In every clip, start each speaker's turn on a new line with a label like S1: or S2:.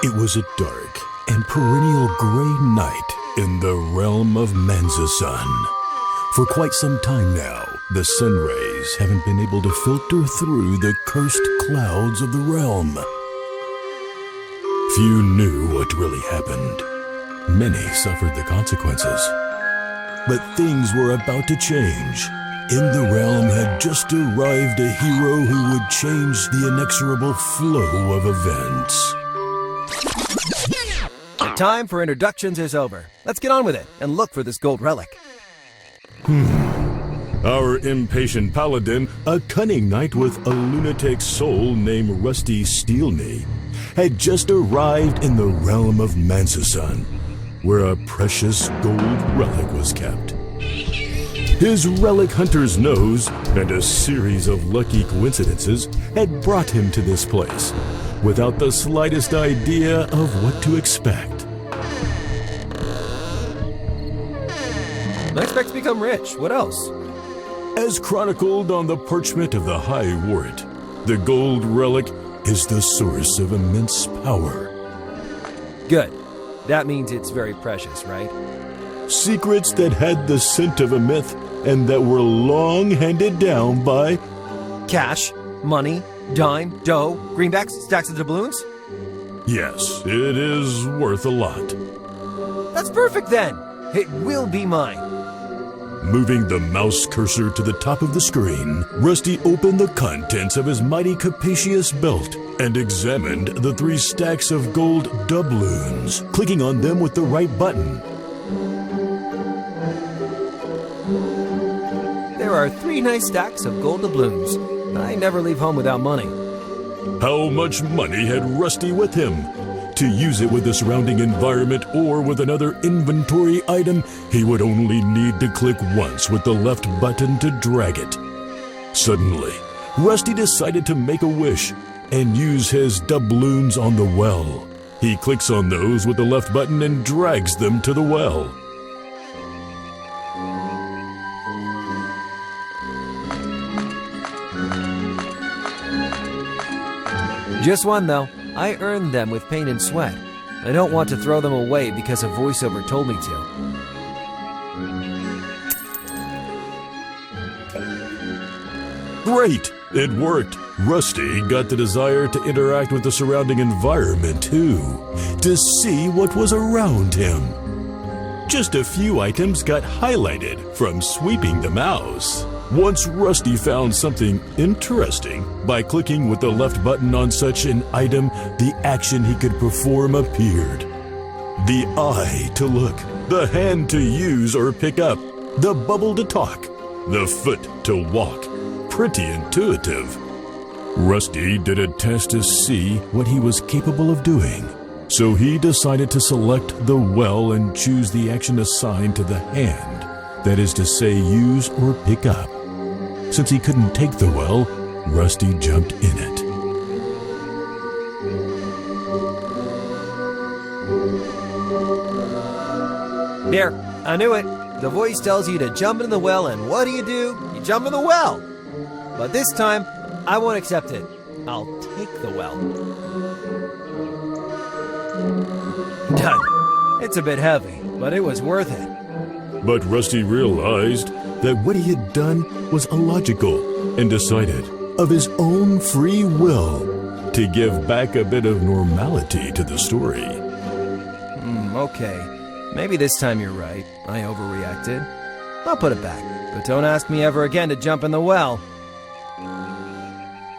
S1: It was a dark and perennial gray night in the Realm of Manzasun. For quite some time now, the sun rays haven't been able to filter through the cursed clouds of the realm. Few knew what really happened. Many suffered the consequences. But things were about to change. In the realm had just arrived a hero who would change the inexorable flow of events.
S2: The time for introductions is over. Let's get on with it and look for this gold relic.
S1: Our impatient paladin, a cunning knight with a lunatic soul named Rusty Steelknee, had just arrived in the Realm of Manzasun, where a precious gold relic was kept. His relic hunter's nose and a series of lucky coincidences had brought him to this place, without the slightest idea of what to expect.
S2: I expect to become rich. What else?
S1: As chronicled on the parchment of the High Wart, the gold relic is the source of immense power.
S2: Good. That means it's very precious, right?
S1: Secrets that had the scent of a myth and that were long handed down by
S2: Cash, money, dime, dough, greenbacks, stacks of doubloons?
S1: Yes, it is worth a lot.
S2: That's perfect then. It will be mine.
S1: Moving the mouse cursor to the top of the screen, Rusty opened the contents of his mighty capacious belt and examined the 3 stacks of gold doubloons, clicking on them with the right button.
S2: There are 3 nice stacks of gold doubloons. I never leave home without money.
S1: How much money had Rusty with him? To use it with the surrounding environment or with another inventory item, he would only need to click once with the left button to drag it. Suddenly, Rusty decided to make a wish and use his doubloons on the well. He clicks on those with the left button and drags them to the well.
S2: Just one, though. I earned them with pain and sweat. I don't want to throw them away because a voiceover told me to.
S1: Great! It worked. Rusty got the desire to interact with the surrounding environment, too, to see what was around him. Just a few items got highlighted from sweeping the mouse. Once Rusty found something interesting, by clicking with the left button on such an item, the action he could perform appeared. The eye to look, the hand to use or pick up, the bubble to talk, the foot to walk. Pretty intuitive. Rusty did a test to see what he was capable of doing, so he decided to select the well and choose the action assigned to the hand, that is to say, use or pick up. Since he couldn't take the well, Rusty jumped in it.
S2: There, I knew it. The voice tells you to jump in the well, and what do? You jump in the well. But this time, I won't accept it. I'll take the well. Done. It's a bit heavy, but it was worth it.
S1: But Rusty realized that what he had done was illogical and decided, of his own free will, to give back a bit of normality to the story.
S2: Okay. Maybe this time you're right. I overreacted. I'll put it back, but don't ask me ever again to jump in the well.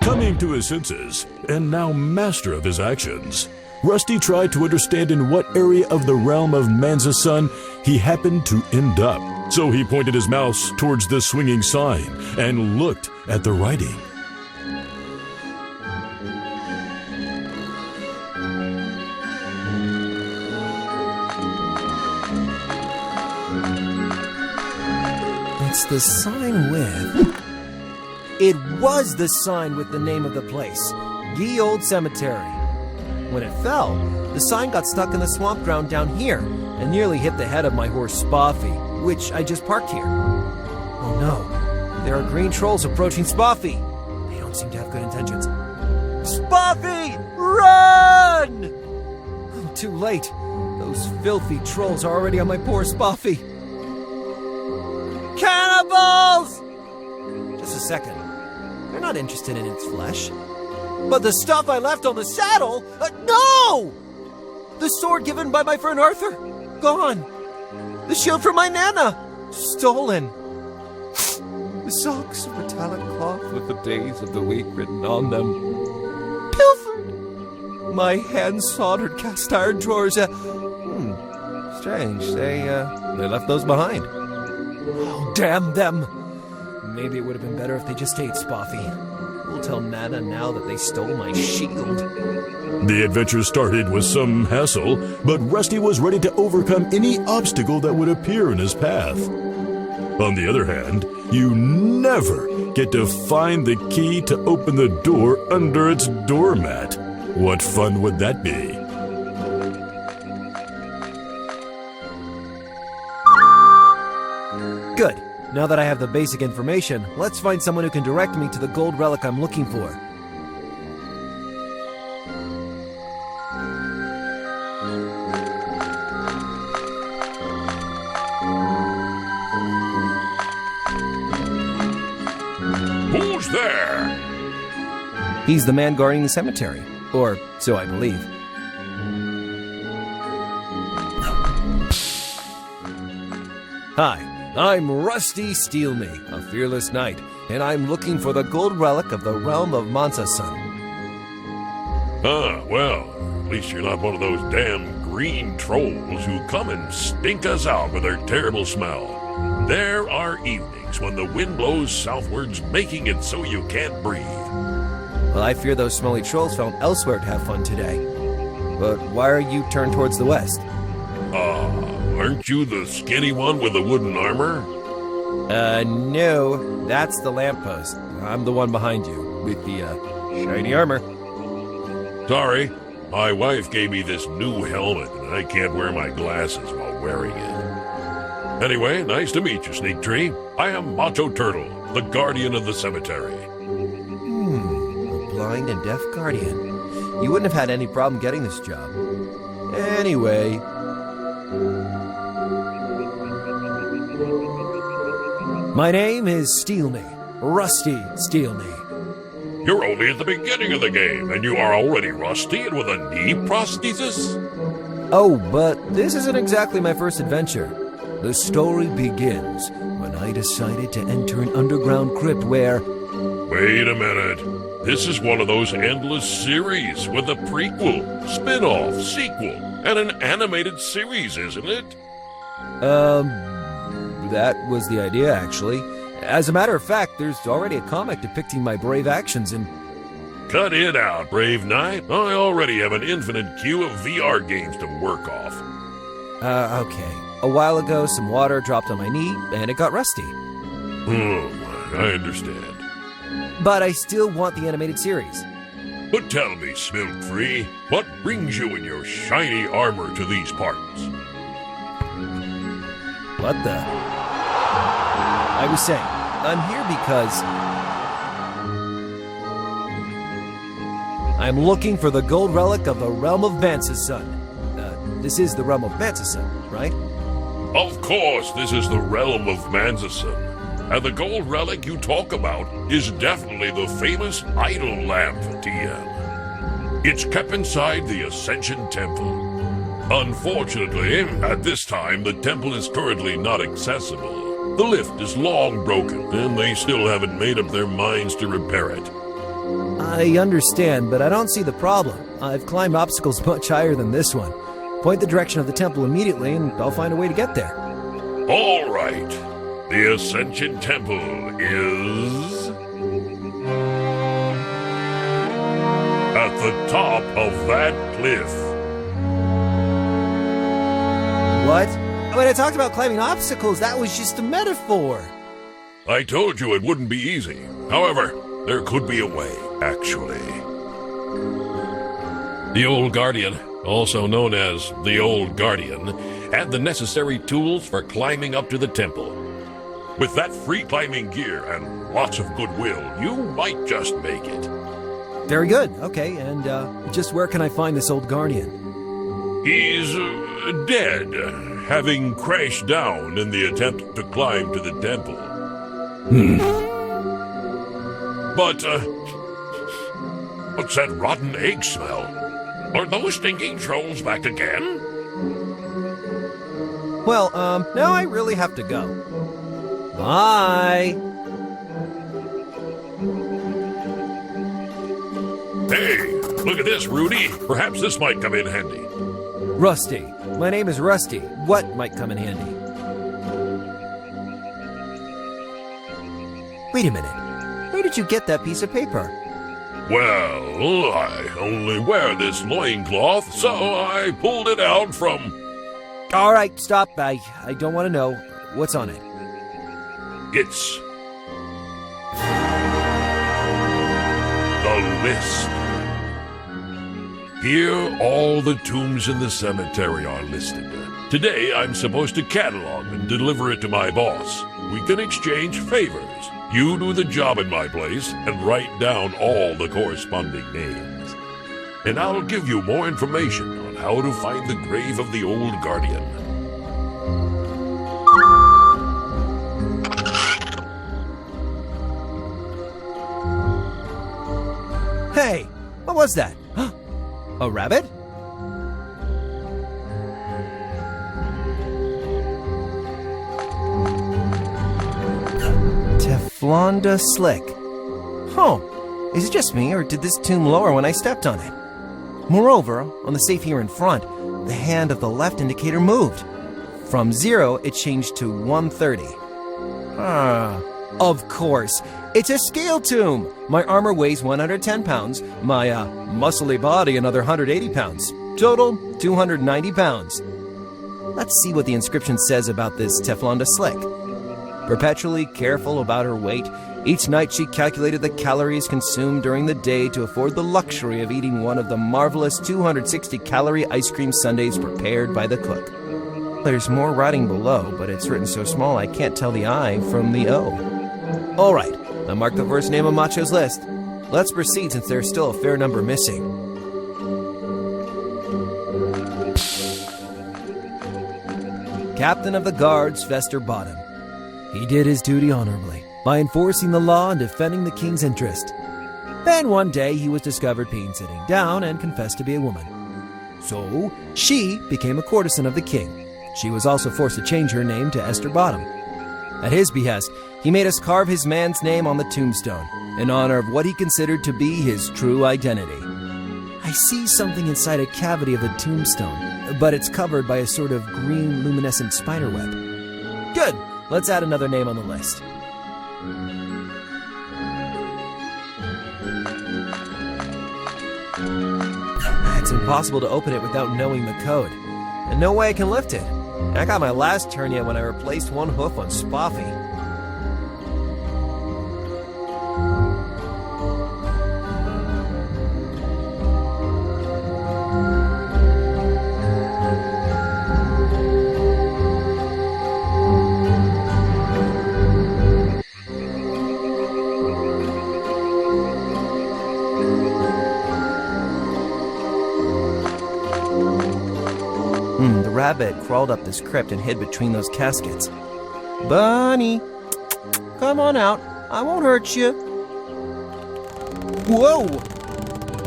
S1: Coming to his senses, and now master of his actions, Rusty tried to understand in what area of the Realm of Manzasun he happened to end up. So he pointed his mouse towards the swinging sign and looked at the writing.
S2: It's the sign with... It was the sign with the name of the place, Ye Old Cemetery. When it fell, the sign got stuck in the swamp ground down here and nearly hit the head of my horse Spoffy, which I just parked here. Oh no, there are green trolls approaching Spoffy. They don't seem to have good intentions. Spoffy, run! too late. Those filthy trolls are already on my poor Spoffy. Cannibals! Just a second. They're not interested in its flesh. But the stuff I left on the saddle? No! The sword given by my friend Arthur? Gone. The shield from my Nana? Stolen. The socks of metallic cloth with the days of the week written on them? Pilfered. My hand-soldered cast iron drawers, strange. They left those behind. Oh, damn them! Maybe it would have been better if they just ate Spoffy. We'll tell Nana now that they stole my shield.
S1: The adventure started with some hassle, but Rusty was ready to overcome any obstacle that would appear in his path. On the other hand, you never get to find the key to open the door under its doormat. What fun would that be?
S2: Good. Now that I have the basic information, let's find someone who can direct me to the gold relic I'm looking for.
S3: Who's there?
S2: He's the man guarding the cemetery. Or so I believe. Hi. I'm Rusty Steelknee, a fearless knight, and I'm looking for the gold relic of the Realm of Manzasun.
S3: Ah, well, at least you're not one of those damn green trolls who come and stink us out with their terrible smell. There are evenings when the wind blows southwards, making it so you can't breathe.
S2: Well, I fear those smelly trolls found elsewhere to have fun today. But why are you turned towards the west?
S3: Aren't you the skinny one with the wooden armor?
S2: No, that's the lamppost. I'm the one behind you, with the, shiny armor.
S3: Sorry, my wife gave me this new helmet, and I can't wear my glasses while wearing it. Anyway, nice to meet you, Sneak Tree. I am Macho Turtle, the guardian of the cemetery.
S2: A blind and deaf guardian. You wouldn't have had any problem getting this job. Anyway... My name is Steelknee, Rusty Steelknee.
S3: You're only at the beginning of the game, and you are already rusty and with a knee prosthesis?
S2: Oh, but this isn't exactly my first adventure. The story begins when I decided to enter an underground crypt where...
S3: Wait a minute. This is one of those endless series with a prequel, spin-off, sequel, and an animated series, isn't it?
S2: That was the idea, actually. As a matter of fact, there's already a comic depicting my brave actions in...
S3: Cut it out, brave knight. I already have an infinite queue of VR games to work off.
S2: Okay. A while ago, some water dropped on my knee, and it got rusty.
S3: I understand.
S2: But I still want the animated series.
S3: But tell me, Smilk Free, what brings you in your shiny armor to these parts?
S2: What the... I was saying, I'm here because... I'm looking for the gold relic of the Realm of Manzasun. This is the Realm of Manzasun, right?
S3: Of course, this is the Realm of Manzasun. And the gold relic you talk about is definitely the famous idol lamp for TM. It's kept inside the Ascension Temple. Unfortunately, at this time, the temple is currently not accessible. The lift is long broken, and they still haven't made up their minds to repair it.
S2: I understand, but I don't see the problem. I've climbed obstacles much higher than this one. Point the direction of the temple immediately, and I'll find a way to get there.
S3: All right. The Ascension Temple is... at the top of that cliff.
S2: What? When I talked about climbing obstacles, that was just a metaphor.
S3: I told you it wouldn't be easy. However, there could be a way, actually. The Old Guardian, also known as the Old Guardian, had the necessary tools for climbing up to the temple. With that free climbing gear and lots of goodwill, you might just make it.
S2: Very good. Okay, and just where can I find this Old Guardian?
S3: He's dead, having crashed down in the attempt to climb to the temple. But, what's that rotten egg smell? Are those stinking trolls back again?
S2: Well, now I really have to go. Bye!
S3: Hey, look at this, Rudy. Perhaps this might come in handy.
S2: Rusty. My name is Rusty. What might come in handy? Wait a minute. Where did you get that piece of paper?
S3: Well, I only wear this loincloth, so I pulled it out from...
S2: All right, stop. I don't want to know. What's on it?
S3: It's... the list. Here, all the tombs in the cemetery are listed. Today, I'm supposed to catalog and deliver it to my boss. We can exchange favors. You do the job in my place and write down all the corresponding names. And I'll give you more information on how to find the grave of the old guardian.
S2: Hey, what was that? A rabbit? Teflonda Slick. Huh. Is it just me, or did this tomb lower when I stepped on it? Moreover, on the safe here in front, the hand of the left indicator moved. From 0, it changed to 130. Of course. It's a scale tomb. My armor weighs 110 pounds. My muscly body another 180 pounds. Total, 290 pounds. Let's see what the inscription says about this Teflonda Slick. Perpetually careful about her weight, each night she calculated the calories consumed during the day to afford the luxury of eating one of the marvelous 260-calorie ice cream sundaes prepared by the cook. There's more writing below, but it's written so small I can't tell the I from the O. All right, I marked the first name on Macho's list. Let's proceed since there's still a fair number missing. Captain of the Guards, Fester Bottom. He did his duty honorably by enforcing the law and defending the king's interest. Then one day he was discovered peeing sitting down and confessed to be a woman. So she became a courtesan of the king. She was also forced to change her name to Esther Bottom. At his behest, he made us carve his man's name on the tombstone in honor of what he considered to be his true identity. I see something inside a cavity of the tombstone, but it's covered by a sort of green luminescent spiderweb. Good! Let's add another name on the list. It's impossible to open it without knowing the code. And no way I can lift it. I got my last hernia when I replaced one hoof on Spoffy. The rabbit crawled up this crypt and hid between those caskets. Bunny, come on out. I won't hurt you. Whoa!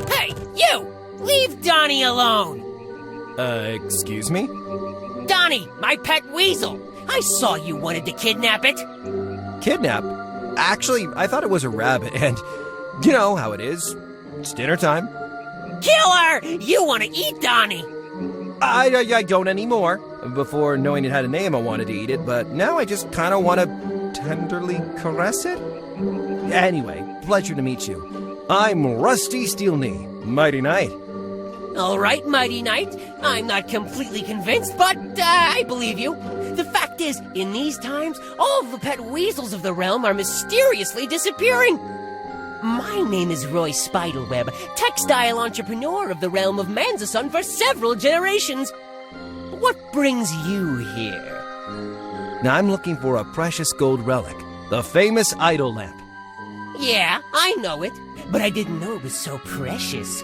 S4: Hey, you! Leave Donnie alone!
S2: Excuse me?
S4: Donnie, my pet weasel! I saw you wanted to kidnap it!
S2: Kidnap? Actually, I thought it was a rabbit, and you know how it is. It's dinner time.
S4: Killer! You want to eat Donnie!
S2: I don't anymore. Before knowing it had a name, I wanted to eat it, but now I just kind of want to tenderly caress it. Anyway, pleasure to meet you. I'm Rusty Steelknee. Mighty Knight.
S4: All right, Mighty Knight. I'm not completely convinced, but I believe you. The fact is, in these times, all the pet weasels of the realm are mysteriously disappearing. My name is Roy Spiderweb, textile entrepreneur of the Realm of Manzasun for several generations. What brings you here?
S2: Now I'm looking for a precious gold relic, the famous idol lamp.
S4: Yeah, I know it, but I didn't know it was so precious.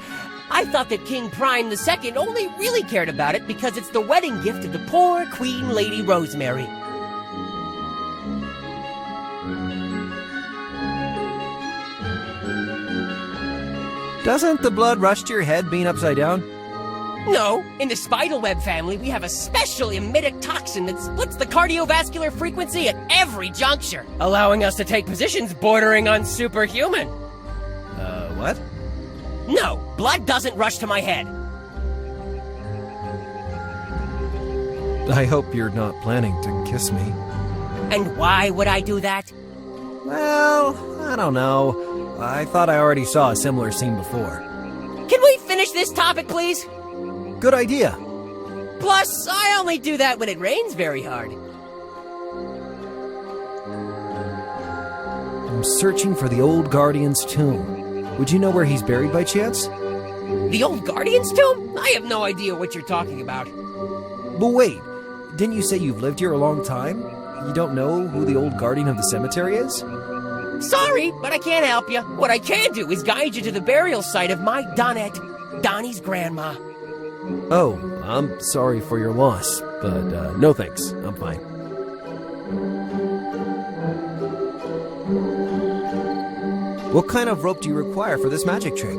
S4: I thought that King Prime II only really cared about it because it's the wedding gift of the poor Queen Lady Rosemary.
S2: Doesn't the blood rush to your head being upside down?
S4: No, in the spiderweb family, we have a special emetic toxin that splits the cardiovascular frequency at every juncture, allowing us to take positions bordering on superhuman.
S2: What?
S4: No, blood doesn't rush to my head.
S2: I hope you're not planning to kiss me.
S4: And why would I do that?
S2: Well, I don't know. I thought I already saw a similar scene before.
S4: Can we finish this topic, please?
S2: Good idea.
S4: Plus, I only do that when it rains very hard.
S2: I'm searching for the old Guardian's tomb. Would you know where he's buried by chance?
S4: The old Guardian's tomb? I have no idea what you're talking about.
S2: But wait, didn't you say you've lived here a long time? You don't know who the old Guardian of the cemetery is?
S4: Sorry, but I can't help you. What I can do is guide you to the burial site of my Donette, Donnie's grandma.
S2: Oh, I'm sorry for your loss, but no thanks. I'm fine. What kind of rope do you require for this magic trick?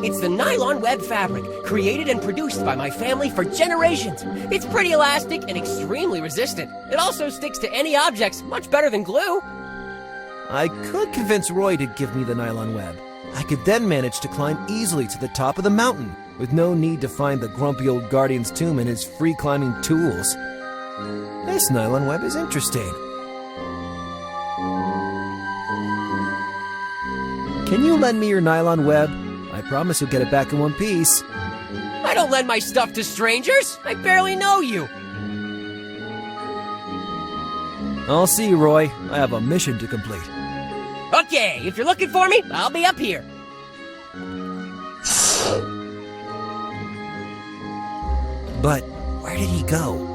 S4: It's the nylon web fabric, created and produced by my family for generations. It's pretty elastic and extremely resistant. It also sticks to any objects much better than glue.
S2: I could convince Roy to give me the nylon web. I could then manage to climb easily to the top of the mountain, with no need to find the grumpy old Guardian's tomb and his free climbing tools. This nylon web is interesting. Can you lend me your nylon web? I promise you'll get it back in one piece.
S4: I don't lend my stuff to strangers. I barely know you.
S2: I'll see you, Roy. I have a mission to complete.
S4: Okay, if you're looking for me, I'll be up here.
S2: But where did he go?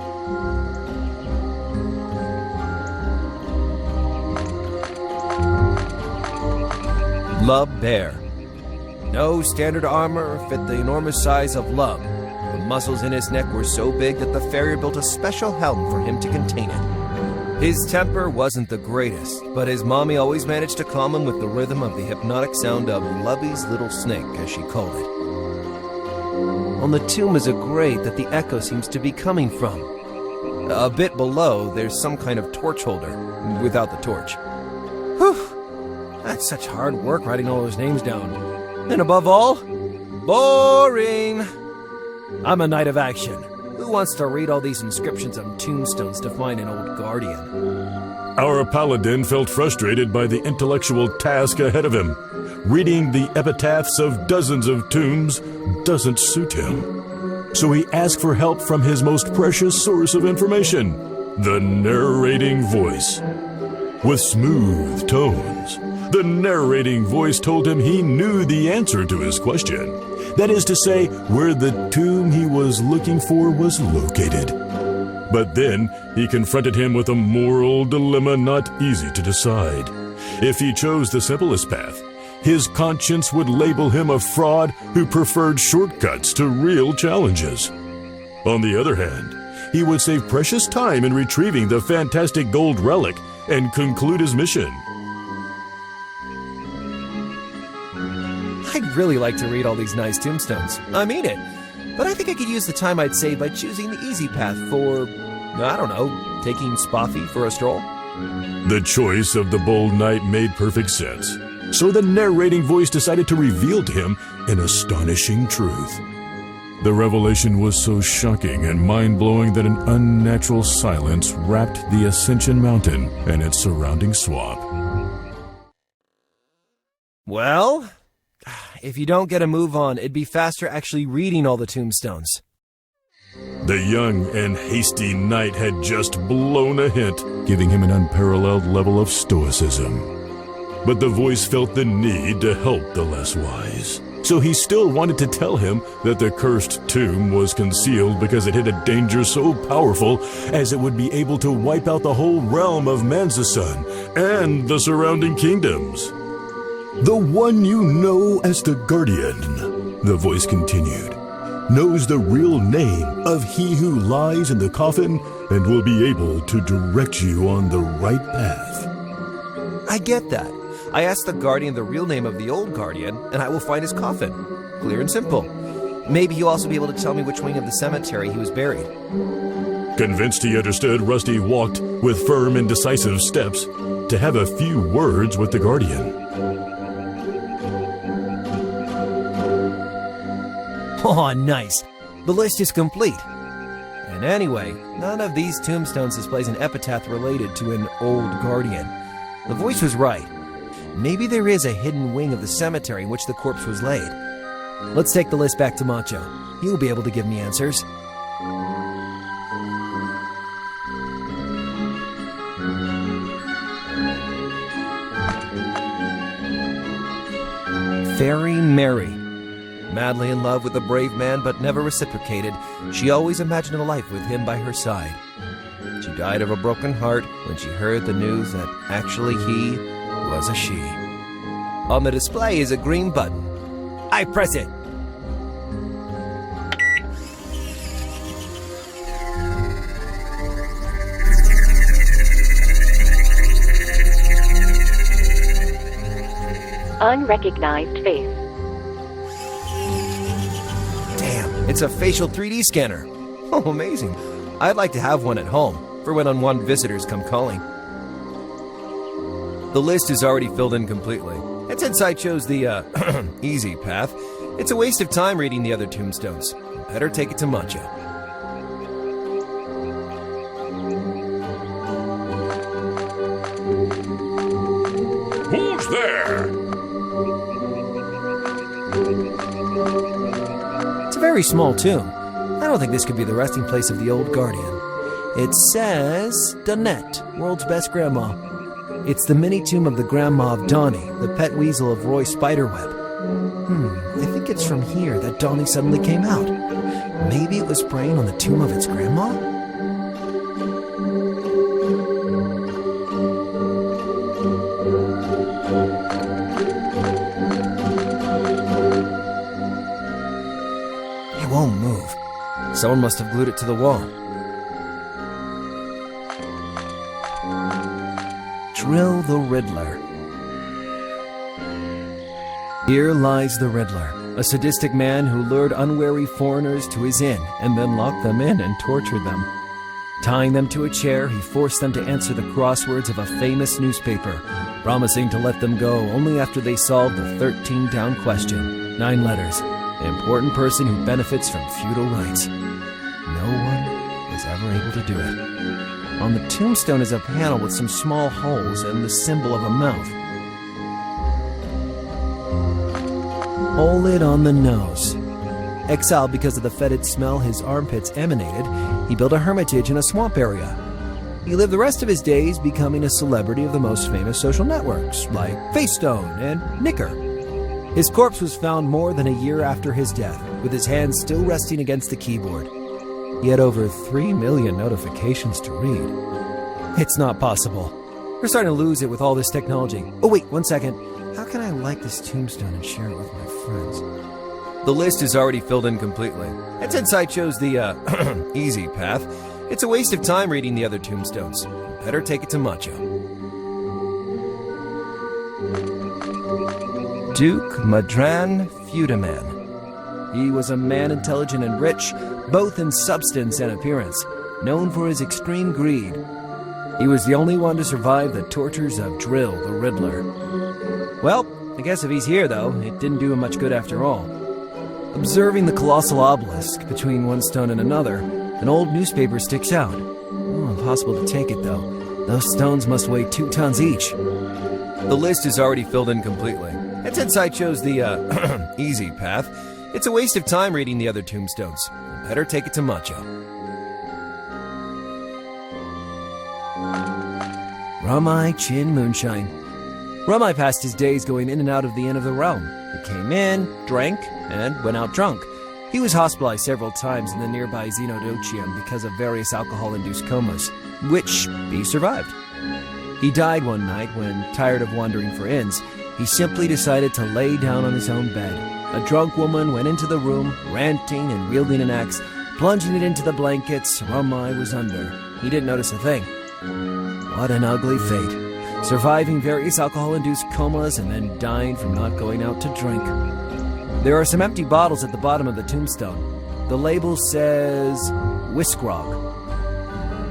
S2: Lub Bear. No standard armor fit the enormous size of Lub. The muscles in his neck were so big that the farrier built a special helm for him to contain it. His temper wasn't the greatest, but his mommy always managed to calm him with the rhythm of the hypnotic sound of Lubby's little snake, as she called it. On the tomb is a grate that the echo seems to be coming from. A bit below, there's some kind of torch holder, without the torch. Whew! That's such hard work writing all those names down. And above all, boring! I'm a knight of action. Who wants to read all these inscriptions on tombstones to find an old guardian?
S1: Our paladin felt frustrated by the intellectual task ahead of him. Reading the epitaphs of dozens of tombs doesn't suit him. So he asked for help from his most precious source of information, the narrating voice. With smooth tones, the narrating voice told him he knew the answer to his question. That is to say, where the tomb he was looking for was located. But then he confronted him with a moral dilemma not easy to decide. If he chose the simplest path, his conscience would label him a fraud who preferred shortcuts to real challenges. On the other hand, he would save precious time in retrieving the fantastic gold relic and conclude his mission.
S2: I'd really like to read all these nice tombstones. I mean it. But I think I could use the time I'd save by choosing the easy path for, I don't know, taking Spoffy for a stroll.
S1: The choice of the bold knight made perfect sense. So the narrating voice decided to reveal to him an astonishing truth. The revelation was so shocking and mind-blowing that an unnatural silence wrapped the Ascension Mountain and its surrounding swamp.
S2: Well, if you don't get a move on, it'd be faster actually reading all the tombstones.
S1: The young and hasty knight had just blown a hint, giving him an unparalleled level of stoicism. But the voice felt the need to help the less wise. So he still wanted to tell him that the cursed tomb was concealed because it hid a danger so powerful as it would be able to wipe out the whole realm of Manzasun and the surrounding kingdoms. The one you know as the Guardian the voice continued, knows the real name of he who lies in the coffin and will be able to direct you on the right path.
S2: I get that. I asked the Guardian the real name of the old Guardian, and I will find his coffin. Clear and simple. Maybe he'll also be able to tell me which wing of the cemetery he was buried.
S1: Convinced he understood, Rusty walked with firm and decisive steps to have a few words with the Guardian.
S2: Oh, nice. The list is complete. And anyway, none of these tombstones displays an epitaph related to an old Guardian. The voice was right. Maybe there is a hidden wing of the cemetery in which the corpse was laid. Let's take the list back to Macho. He'll be able to give me answers. Fairy Mary. Madly in love with a brave man but never reciprocated, she always imagined a life with him by her side. She died of a broken heart when she heard the news that actually he was a she. On the display is a green button. I press it.
S5: Unrecognized face.
S2: Damn, it's a facial 3D scanner. Oh, amazing. I'd like to have one at home for when unwanted visitors come calling. The list is already filled in completely. Its inside shows the, easy path. It's a waste of time reading the other tombstones. Better take it to Macho.
S3: Who's there?
S2: It's a very small tomb. I don't think this could be the resting place of the old Guardian. It says, Donette, world's best grandma. It's the mini-tomb of the grandma of Donnie, the pet weasel of Roy Spiderweb. I think it's from here that Donnie suddenly came out. Maybe it was preying on the tomb of its grandma? It won't move. Someone must have glued it to the wall. Drill the Riddler. Here lies the Riddler, a sadistic man who lured unwary foreigners to his inn and then locked them in and tortured them. Tying them to a chair, he forced them to answer the crosswords of a famous newspaper, promising to let them go only after they solved the 13-down question, 9 letters, an important person who benefits from feudal rights. No one was ever able to do it. On the tombstone is a panel with some small holes and the symbol of a mouth. Hole lid on the nose. Exiled because of the fetid smell his armpits emanated, he built a hermitage in a swamp area. He lived the rest of his days becoming a celebrity of the most famous social networks, like Facestone and Nicker. His corpse was found more than a year after his death, with his hands still resting against the keyboard. He had over 3 million notifications to read. It's not possible. We're starting to lose it with all this technology. Oh wait, 1 second. How can I like this tombstone and share it with my friends? The list is already filled in completely. Its inside shows the, easy path. It's a waste of time reading the other tombstones. Better take it to Macho. Duke Madran Feudaman. He was a man intelligent and rich, both in substance and appearance, known for his extreme greed. He was the only one to survive the tortures of Drill the Riddler. Well, I guess if he's here, though, it didn't do him much good after all. Observing the colossal obelisk between one stone and another, an old newspaper sticks out. Oh, impossible to take it, though. Those stones must weigh 2 tons each. The list is already filled in completely. Its inside shows the, easy path. It's a waste of time reading the other tombstones. Better take it to Macho. Ramai Chin Moonshine. Ramai passed his days going in and out of the Inn of the Realm. He came in, drank, and went out drunk. He was hospitalized several times in the nearby Xenodochium because of various alcohol-induced comas, which he survived. He died one night when, tired of wandering for inns, he simply decided to lay down on his own bed A drunk woman went into the room, ranting and wielding an axe, plunging it into the blankets. Rumai was under. He didn't notice a thing. What an ugly fate. Surviving various alcohol-induced comas and then dying from not going out to drink. There are some empty bottles at the bottom of the tombstone. The label says Whiskrog.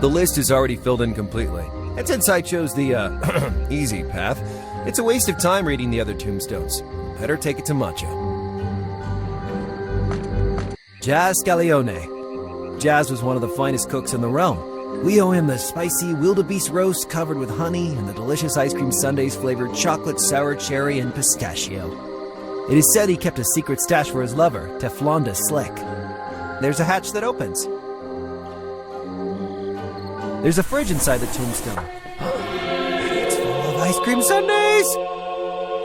S2: The list is already filled in completely. And since I chose the, easy path, it's a waste of time reading the other tombstones. Better take it to Macho. Jazz Scalione. Jazz was one of the finest cooks in the realm. We owe him the spicy wildebeest roast covered with honey and the delicious ice cream sundaes flavored chocolate, sour cherry, and pistachio. It is said he kept a secret stash for his lover, Teflonda Slick. There's a hatch that opens. There's a fridge inside the tombstone. It's full of ice cream sundaes!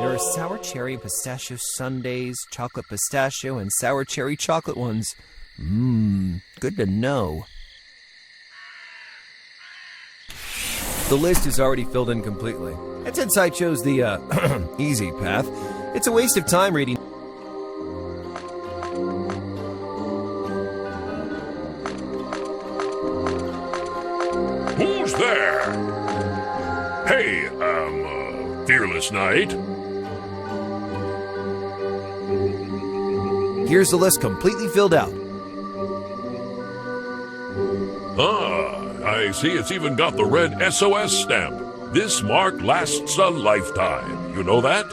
S2: There are sour cherry and pistachio sundaes, chocolate pistachio, and sour cherry chocolate ones. Good to know. The list is already filled in completely. And since I chose the, easy path, it's a waste of time reading.
S3: Who's there? Hey, Fearless Knight.
S2: Here's the list completely filled out.
S3: I see it's even got the red SOS stamp. This mark lasts a lifetime. You know that?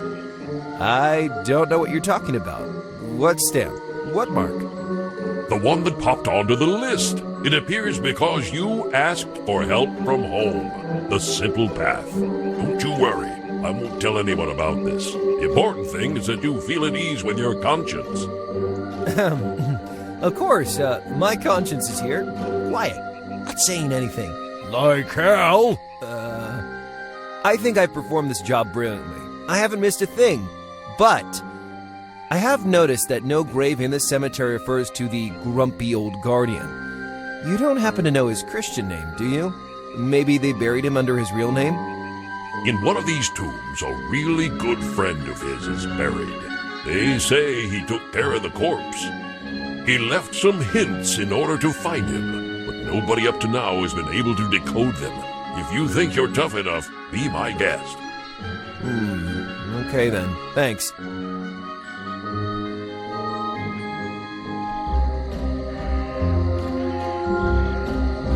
S2: I don't know what you're talking about. What stamp? What mark?
S3: The one that popped onto the list. It appears because you asked for help from home. The simple path. Don't you worry. I won't tell anyone about this. The important thing is that you feel at ease with your conscience.
S2: Of course, my conscience is here. Quiet. Not saying anything.
S1: Like hell?
S2: I think I've performed this job brilliantly. I haven't missed a thing. But I have noticed that no grave in this cemetery refers to the grumpy old guardian. You don't happen to know his Christian name, do you? Maybe they buried him under his real name?
S3: In one of these tombs, a really good friend of his is buried. They say he took care of the corpse. He left some hints in order to find him, but nobody up to now has been able to decode them. If you think you're tough enough, be my guest.
S2: Okay then. Thanks.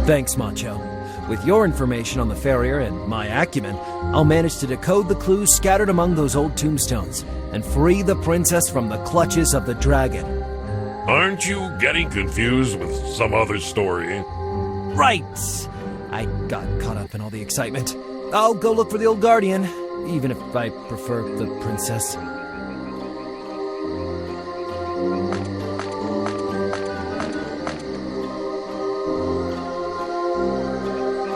S2: Thanks, Macho. With your information on the farrier and my acumen, I'll manage to decode the clues scattered among those old tombstones and free the princess from the clutches of the dragon.
S3: Aren't you getting confused with some other story?
S2: Right! I got caught up in all the excitement. I'll go look for the old guardian, even if I prefer the princess.